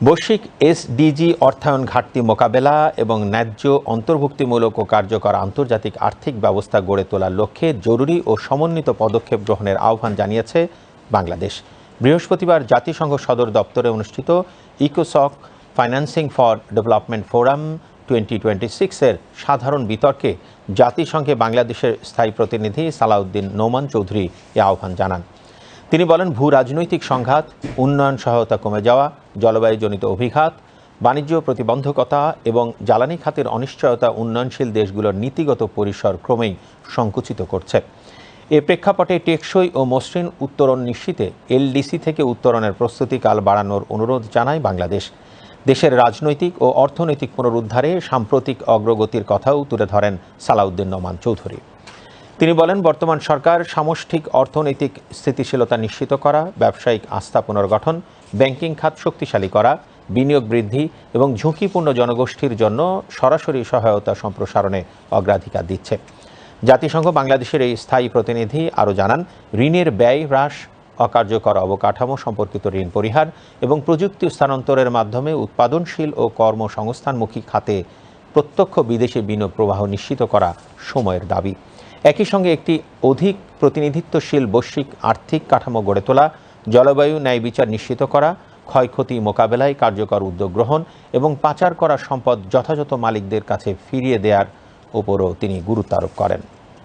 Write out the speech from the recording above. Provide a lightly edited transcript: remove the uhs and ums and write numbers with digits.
বৈশ্বিক এসডিজি অর্থায়ন ঘাটতি মোকাবেলা এবং ন্যায্য অন্তর্ভুক্তিমূলক ও কার্যকর আন্তর্জাতিক আর্থিক ব্যবস্থা গড়ে তোলার লক্ষ্যে জরুরি ও সমন্বিত পদক্ষেপ গ্রহণের আহ্বান জানিয়েছে বাংলাদেশ। বৃহস্পতিবার জাতিসংঘ সদর দপ্তরে অনুষ্ঠিত ইকোসক ফাইন্যান্সিং ফর ডেভেলপমেন্ট ফোরাম 2026-এর সাধারণ বিতর্কে জাতিসংঘে বাংলাদেশের স্থায়ী প্রতিনিধি সালাউদ্দিন নোমান চৌধুরী এ আহ্বান জানান। তিনি বলেন, ভূ রাজনৈতিক সংঘাত, উন্নয়ন সহায়তা কমে যাওয়া, জলবায়ুজনিত অভিঘাত, বাণিজ্য প্রতিবন্ধকতা এবং জ্বালানি খাতের অনিশ্চয়তা উন্নয়নশীল দেশগুলোর নীতিগত পরিসর ক্রমেই সংকুচিত করছে। এ প্রেক্ষাপটে টেকসই ও মসৃণ উত্তরণ নিশ্চিতে এলডিসি থেকে উত্তরণের প্রস্তুতিকাল বাড়ানোর অনুরোধ জানায় বাংলাদেশ। দেশের রাজনৈতিক ও অর্থনৈতিক পুনরুদ্ধারে সাম্প্রতিক অগ্রগতির কথাও তুলে ধরেন সালাউদ্দিন নোমান চৌধুরী। তিনি বলেন, বর্তমান সরকার সামষ্টিক অর্থনৈতিক স্থিতিশীলতা নিশ্চিত করা, ব্যবসায়িক আস্থা পুনর্গঠন, ব্যাংকিং খাত শক্তিশালী করা, বিনিয়োগ বৃদ্ধি এবং ঝুঁকিপূর্ণ জনগোষ্ঠীর জন্য সরাসরি সহায়তা সম্প্রসারণে অগ্রাধিকার দিচ্ছে। জাতিসংঘ বাংলাদেশের এই স্থায়ী প্রতিনিধি আরও জানান, ঋণের ব্যয় হ্রাস, অকার্যকর অবকাঠামো সম্পর্কিত ঋণ পরিহার এবং প্রযুক্তি স্থানান্তরের মাধ্যমে উৎপাদনশীল ও কর্মসংস্থানমুখী খাতে প্রত্যক্ষ বিদেশি বিনিয়োগ প্রবাহ নিশ্চিত করা সময়ের দাবি। একই সঙ্গে একটি অধিক প্রতিনিধিত্বশীল বৈশ্বিক আর্থিক কাঠামো গড়ে তোলা, জলবায়ু ন্যায় বিচার নিশ্চিত করা, ক্ষয়ক্ষতি মোকাবেলায় কার্যকর উদ্যোগ গ্রহণ এবং পাচার করা সম্পদ যথাযথ মালিকদের কাছে ফিরিয়ে দেওয়ার উপরও তিনি গুরুত্ব আরোপ করেন।